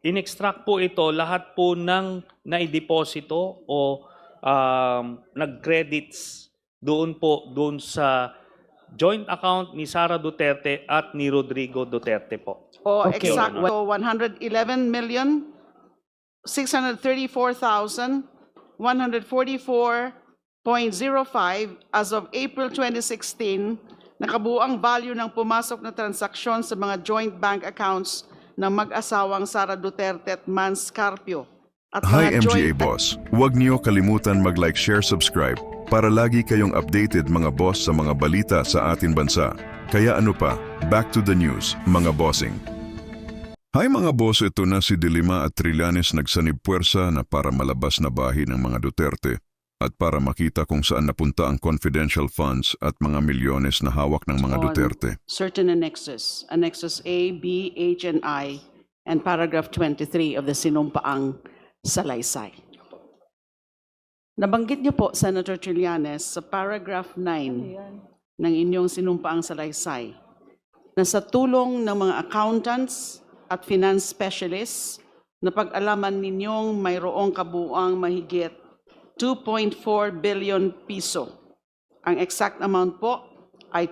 In-extract po ito lahat po ng naideposito o nag-credits doon sa joint account ni Sara Duterte at ni Rodrigo Duterte po. O Okay. exact, Your Honor. so 111,634,144.05 as of April 2016, nakabuo ang value ng pumasok na transaksyon sa mga joint bank accounts ng mag-asawang Sara Duterte at Mans Carpio. At Hi mga MGA joint Boss, huwag niyo kalimutan mag-like, share, subscribe para lagi kayong updated mga boss sa mga balita sa ating bansa. Kaya ano pa, back to the news, mga bossing. Hi mga boss, ito na si Dilima at Trillanes nagsanib puwersa na para malabas na bahay ng mga Duterte at para makita kung saan napunta ang confidential funds at mga milyones na hawak ng mga on Duterte. certain annexes, annexes A, B, H, and I, and paragraph 23 of the Sinumpaang Salaysay. Nabanggit niyo po, Senator Trillanes, sa paragraph 9 ng inyong Sinumpaang Salaysay, na sa tulong ng mga accountants at finance specialists, na pag-alaman ninyong mayroong kabuuang mahigit 2.4 billion piso. Ang exact amount po ay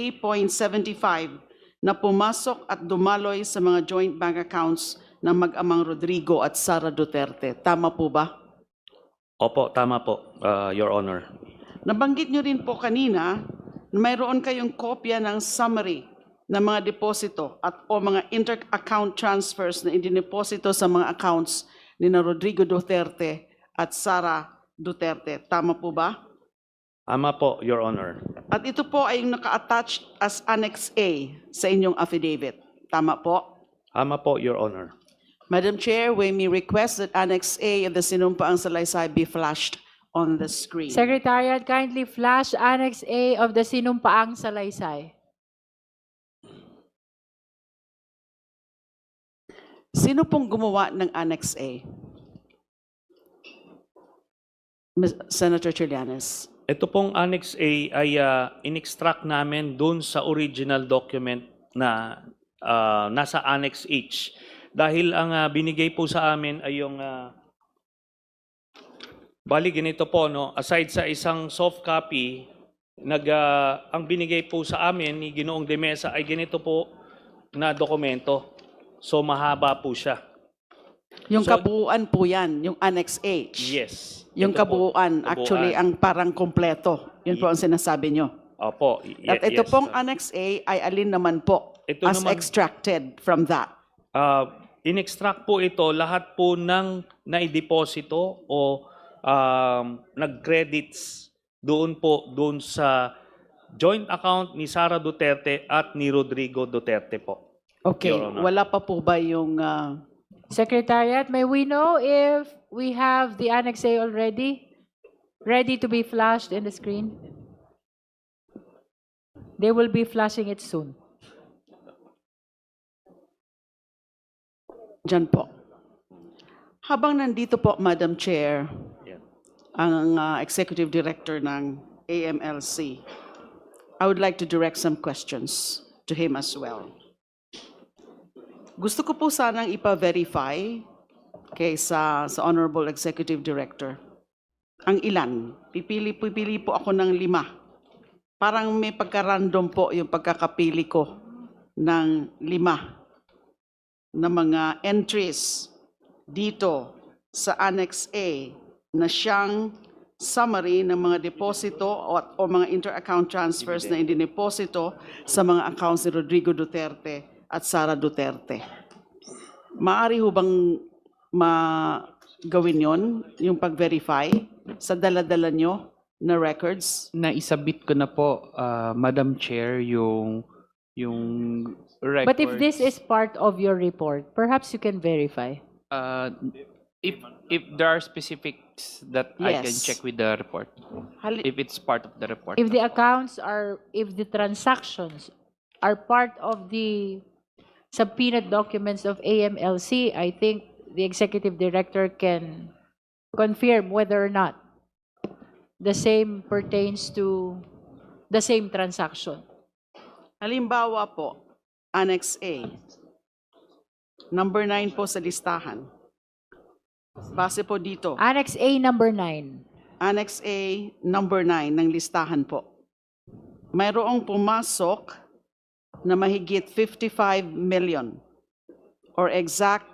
272,103.75 na pumasok at dumaloy sa mga joint bank accounts ng mag-amang Rodrigo at Sara Duterte. Tama po ba? Opo, tama po, Your Honor. Nabanggit nyo rin po kanina na mayroon kayong kopya ng summary ng mga deposito at o mga inter-account transfers na indineposito sa mga accounts ni na Rodrigo Duterte at Sara Duterte. Tama po ba? Tama po, Your Honor. At ito po ay yung naka-attach as Annex A sa inyong affidavit. Tama po? Tama po, Your Honor. Madam Chair, we may request that Annex A of the Sinumpaang Salaysay be flashed on the screen. Secretariat, kindly flash Annex A of the Sinumpaang Salaysay. Sino pong gumawa ng Annex A? Senator Trillanes. Ito pong Annex A ay in-extract namin doon sa original document na nasa Annex H. Dahil ang binigay po sa amin ay yung bali ganito po, no? Aside sa isang soft copy, ang binigay po sa amin ni Ginoong De Mesa ay ganito po na dokumento. So mahaba po siya. Yung So- kabuuan po yan, yung Annex H. Yes. Yung Ito po, kabuuan, actually, ang parang kompleto. Yun po ang sinasabi nyo. Opo. At ito yes. pong Annex A ay alin naman po Ito as naman- extracted from that? In-extract po ito lahat po ng naideposito o nag-credits doon sa joint account ni Sara Duterte at ni Rodrigo Duterte po. Okay, Your Honor. wala pa po ba yung... Secretariat, may we know if we have the Annex A already ready to be flashed in the screen? They will be flashing it soon. Diyan po. Habang nandito po, Madam Chair, Yeah. ang Executive Director ng AMLC, I would like to direct some questions to him as well. Gusto ko po sanang ipa-verify sa Honorable Executive Director ang ilan. Pipili po ako ng 5. Parang may pagka-random po yung pagkakapili ko ng 5 na mga entries dito sa Annex A na siyang summary ng mga deposito o mga inter-account transfers na indineposito sa mga accounts ni Rodrigo Duterte at Sara Duterte. Maaari ho bang gawin yon, yung pag-verify sa dala-dala nyo na records? Naisabit ko na po, Madam Chair, yung records. But if this is part of your report, perhaps you can verify. If there are specifics that I can Yes. check with the report, if it's part of the report. If the accounts are, if the transactions are part of the subpoenaed documents of AMLC, I think the executive director can confirm whether or not the same pertains to the same transaction? Halimbawa po, Annex A. Number 9 po sa listahan. Base po dito. Annex A number 9. Annex A, number 9 ng listahan po. Mayroong pumasok na mahigit 55 million or exact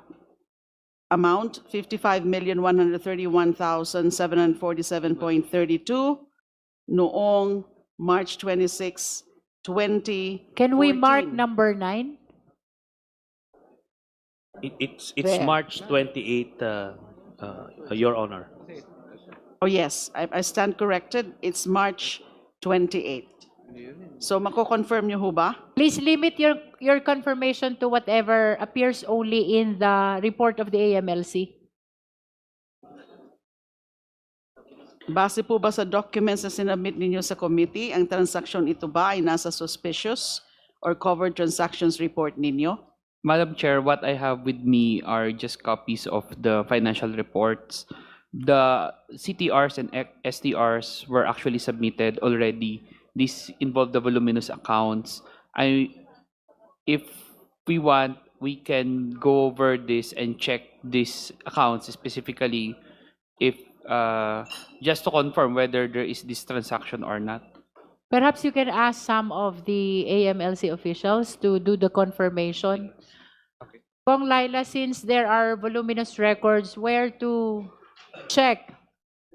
amount 55,131,747.32 noong March 26, 2014. Can we mark number 9? It's There. March 28, Your Honor. Oh yes, I stand corrected. It's March 28. So mako-confirm niyo ho ba? Please limit your confirmation to whatever appears only in the report of the AMLC. Base po ba sa documents na sinabit ninyo sa committee, ang transaksyon ito ba ay nasa suspicious or covered transactions report ninyo? Madam Chair, what I have with me are just copies of the financial reports. The CTRs and STRs were actually submitted already. This involved the voluminous accounts. If we want, we can go over this and check these accounts specifically if just to confirm whether there is this transaction or not. Perhaps you can ask some of the AMLC officials to do the confirmation. Kong Laila, since there are voluminous records, where to check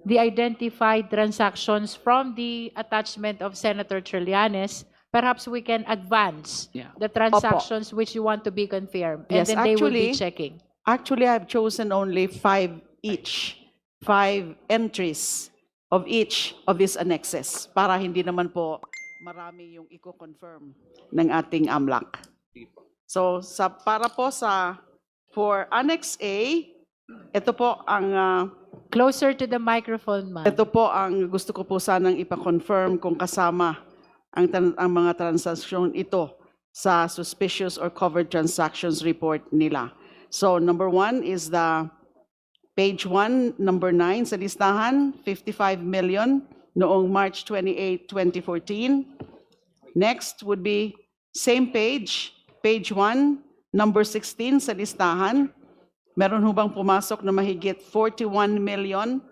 the identified transactions from the attachment of Senator Trillanes, perhaps we can advance Yeah. the transactions which you want to be confirmed, and Yes, then they will be actually- checking. Actually, I've chosen only 5 each, 5 entries of each of these annexes para hindi naman po marami yung i-confirm ng ating AMLAC. So, for Annex A, ito po ang Closer to the microphone, ma'am. ito po ang gusto ko po sanang ipa-confirm kung kasama ang mga transaksyon ito sa suspicious or covered transactions report nila. So number 1 is the page 1, number 9 sa listahan, 55 million noong March 28, 2014. Next would be same page 1, number 16 sa listahan. Meron ho bang pumasok na mahigit 41 million?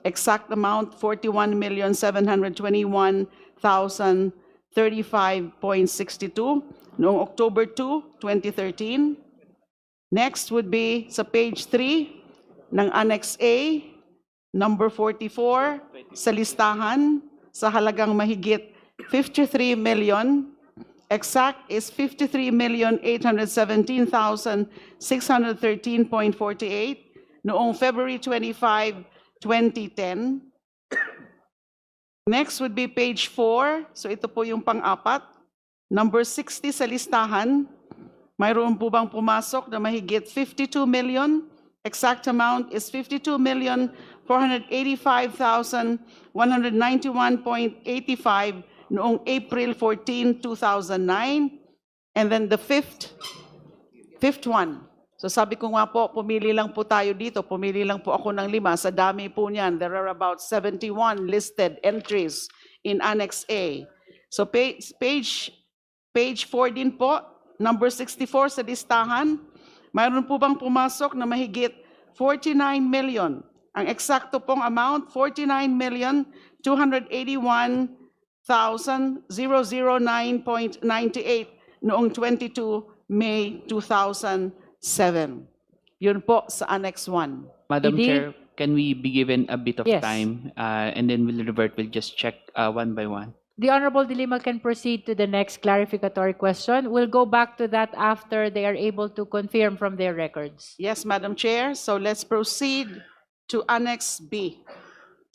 Exact amount, 41,721,035.62 noong October 2, 2013. Next would be sa page 3 ng Annex A, number 44 sa listahan sa halagang mahigit 53 million. Exact is 53,817,613.48 noong February 25, 2010. Next would be page 4. So ito po yung pang-apat. Number 60 sa listahan. Mayroon po bang pumasok na mahigit 52 million? Exact amount is 52,485,191.85 noong April 14, 2009. And then the fifth one. So sabi ko nga po, pumili lang po tayo dito. Pumili lang po ako ng 5. Sa dami po niyan, there are about 71 listed entries in Annex A. So page 4 din po, number 64 sa listahan. Mayroon po bang pumasok na mahigit 49 million? Ang eksakto pong amount, 49,281,009.98 noong 22 May 2007. Yun po sa Annex 1. Madam Hindi. Chair, can we be given a bit of Yes. time and then we'll revert, we'll just check one by one. The Honorable Dilima can proceed to the next clarificatory question. We'll go back to that after they are able to confirm from their records. Yes, Madam Chair. So let's proceed to Annex B.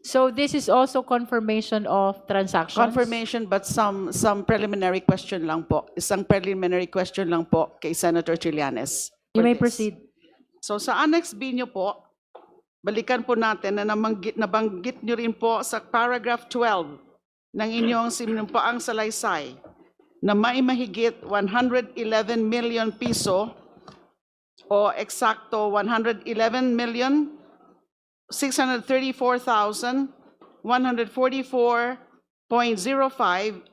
So this is also confirmation of transactions? Confirmation but some preliminary question lang po. Isang preliminary question lang po kay Senator Trillanes. You for may this. proceed. So sa Annex B nyo po, balikan po natin na nabanggit nyo rin po sa paragraph 12 ng inyong sinumpaang salaysay na may mahigit 111 million piso o eksakto 111,634,191.85 144.05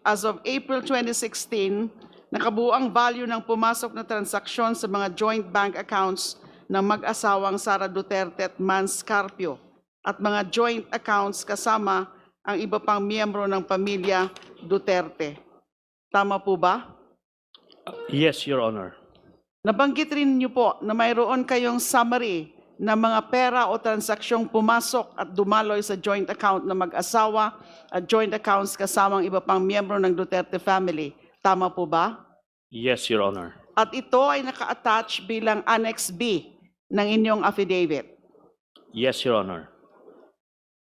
as of April 2016, nakabuang value ng pumasok na transaksyon sa mga joint bank accounts ng mag-asawang Sara Duterte at Mans Carpio at mga joint accounts kasama ang iba pang miyembro ng pamilya Duterte. Tama po ba? Yes, Your Honor. Nabanggit rin niyo po na mayroon kayong summary ng mga pera o transaksyong pumasok at dumaloy sa joint account ng mag-asawa at joint accounts kasamang iba pang miyembro ng Duterte family. Tama po ba? Yes, Your Honor. At ito ay naka-attach bilang Annex B ng inyong affidavit. Yes, Your Honor.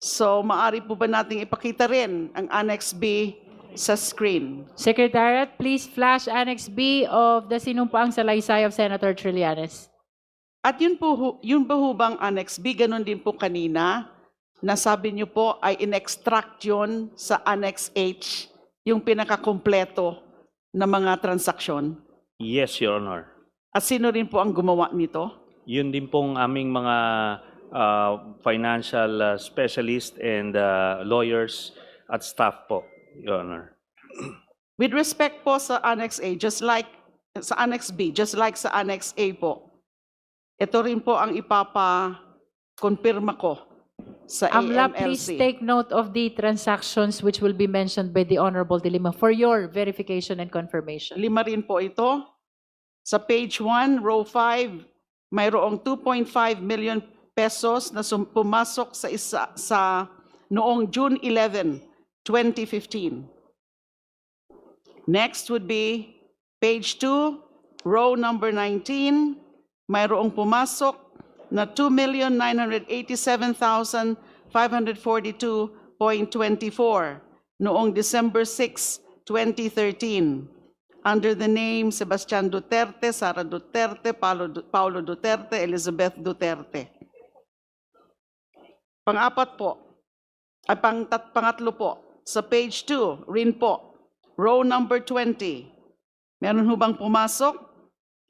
So, maari po ba nating ipakita rin ang Annex B sa screen? Secretariat, please flash Annex B of the sinumpaang salaysay of Senator Trillanes. At yun ba ho bang Annex B? Ganon din po kanina. Nasabi niyo po ay in-extract yun sa Annex H, yung pinakakumpleto na mga transaksyon. Yes, Your Honor. At sino rin po ang gumawa nito? Yun din pong aming mga financial specialist and lawyers at staff po, Your Honor. With respect po sa Annex A, just like sa Annex B, just like sa Annex A po, ito rin po ang ipapa-confirma ko sa Amla, please AMLC. take note of the transactions which will be mentioned by the Honorable De Lima for your verification and confirmation. 5 rin po ito. Sa page 1, row 5, mayroong 2.5 million pesos na pumasok sa noong June 11, 2015. Next would be page 2, row number 19, mayroong pumasok na 2,987,542.24 noong December 6, 2013 under the name Sebastian Duterte, Sara Duterte, Paulo Duterte, Elizabeth Duterte. Pang-apat po, ay pangatlo po, sa page 2, rin po, row number 20, meron ho bang pumasok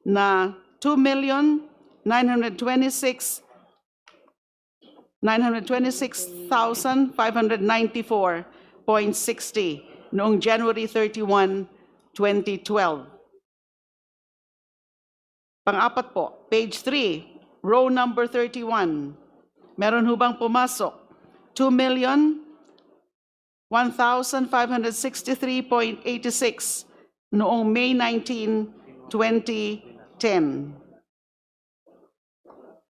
na 926,594.60 noong January 31, 2012. Pang-apat po, page 3, row number 31. Meron ho bang pumasok? 2,1,563.86 noong May 19, 2010.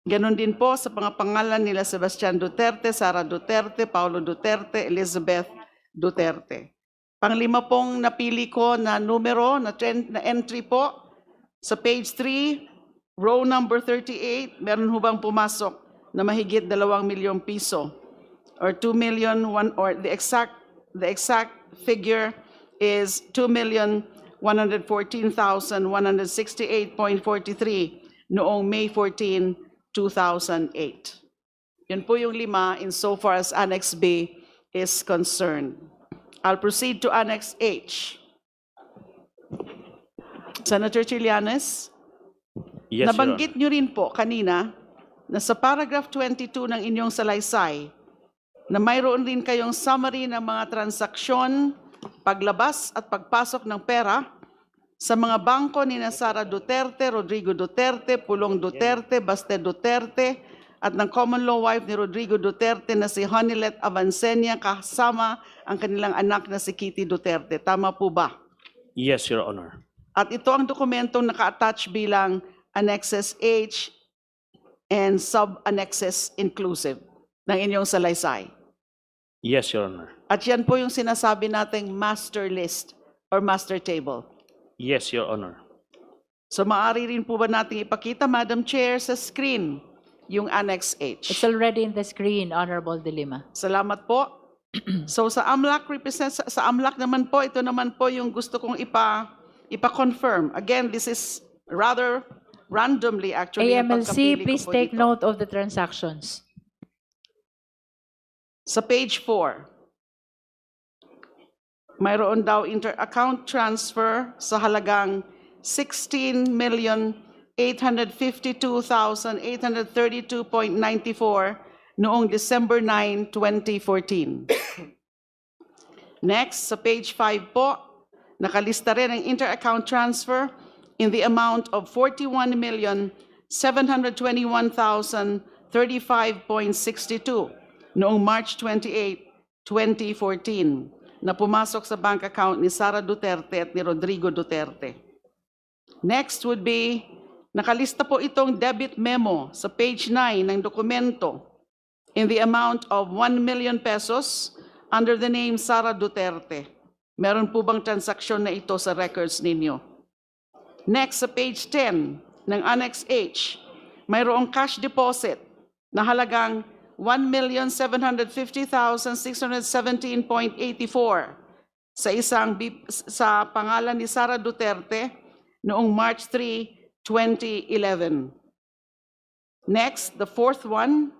Ganon din po sa mga pangalan nila Sebastian Duterte, Sara Duterte, Paulo Duterte, Elizabeth Duterte. Panglima pong napili ko na numero, na entry po, sa page 3, row number 38, meron ho bang pumasok na mahigit 2 milyong piso? Or 2 million, or the exact figure is 2,114,168.43 noong May 14, 2008. Yun po yung 5 insofar as Annex B is concerned. I'll proceed to Annex H. Senator Trillanes, Yes, Your Honor. nabanggit nyo rin po kanina na sa paragraph 22 ng inyong salaysay na mayroon rin kayong summary ng mga transaksyon, paglabas at pagpasok ng pera sa mga bangko ni Sara Duterte, Rodrigo Duterte, Pulong Duterte, Baste Duterte, at ng common law wife ni Rodrigo Duterte na si Honilet Avancenia kasama ang kanilang anak na si Kitty Duterte. Tama po ba? Yes, Your Honor. At ito ang dokumentong naka-attach bilang Annexes H and Sub-Annexes Inclusive ng inyong salaysay. Yes, Your Honor. At yan po yung sinasabi nating master list or master table. Yes, Your Honor. So maaari rin po ba nating ipakita, Madam Chair, sa screen yung Annex H? It's already in the screen, Honorable De Lima. Salamat po. So sa AMLAC naman po, ito naman po yung gusto kong ipa-confirm. Again, this is rather randomly actually. yung AMLC, pagkapili ko please po take dito. note of the transactions. Sa page 4, mayroon daw inter-account transfer sa halagang 16,852,832.94 noong December 9, 2014. Next, sa page 5 po, nakalista rin ang inter-account transfer in the amount of 41,721,035.62 noong March 28, 2014 na pumasok sa bank account ni Sara Duterte at ni Rodrigo Duterte. Next would be, nakalista po itong debit memo sa page 9 ng dokumento in the amount of 1 million pesos under the name Sara Duterte. Meron po bang transaksyon na ito sa records ninyo? Next, sa page 10 ng Annex H, mayroong cash deposit na halagang 1,750,617.84 sa pangalan ni Sara Duterte noong March 3, 2011. Next, the fourth one,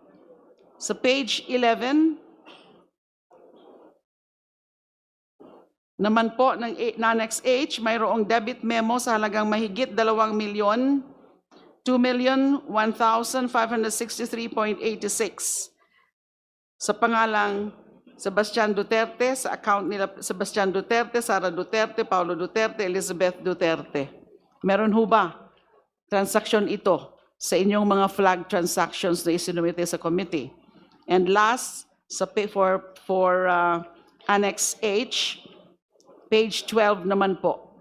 sa page 11, naman po ng Annex H, mayroong debit memo sa halagang mahigit 2 milyon, 2,1,563.86 sa pangalang Sebastian Duterte, sa account nila Sebastian Duterte, Sara Duterte, Paulo Duterte, Elizabeth Duterte. Meron ho ba transaction ito sa inyong mga flag transactions na isinumite sa committee? And last, for Annex H, page 12 naman po.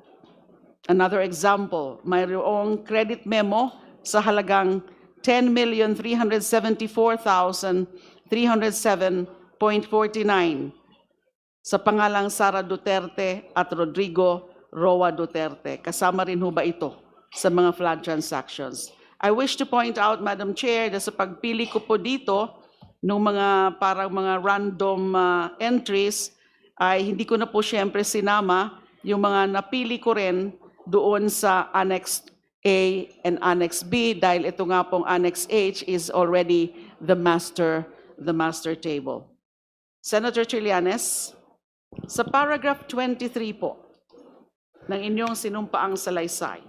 Another example, mayroong credit memo sa halagang 10,374,307.49 sa pangalang Sara Duterte at Rodrigo Roa Duterte. Kasama rin ho ba ito sa mga flood transactions? I wish to point out, Madam Chair, na sa pagpili ko po dito ng mga parang mga random entries, ay hindi ko na po siyempre sinama yung mga napili ko rin doon sa Annex A and Annex B dahil ito nga pong Annex H is already the master table. Senator Trillanes, sa paragraph 23 po ng inyong sinumpaang salaysay,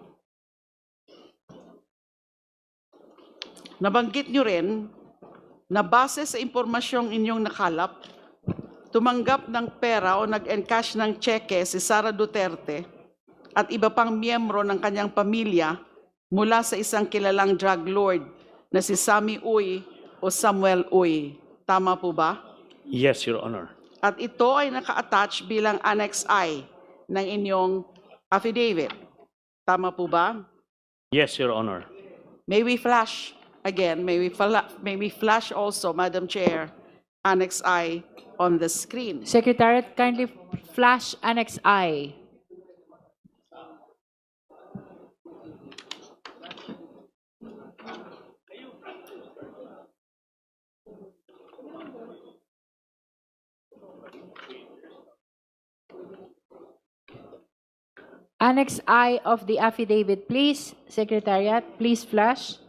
nabanggit nyo rin na base sa impormasyong inyong nakalap, tumanggap ng pera o nag-encash ng cheque si Sara Duterte at iba pang miyembro ng kanyang pamilya mula sa isang kilalang drug lord na si Sammy Uy o Samuel Uy. Tama po ba? Yes, Your Honor. At ito ay naka-attach bilang Annex I ng inyong affidavit. Tama po ba? Yes, Your Honor. May we flash again, may we flash also, Madam Chair, Annex I on the screen. Secretariat, kindly flash Annex I. Annex I of the affidavit, please. Secretariat, please flash.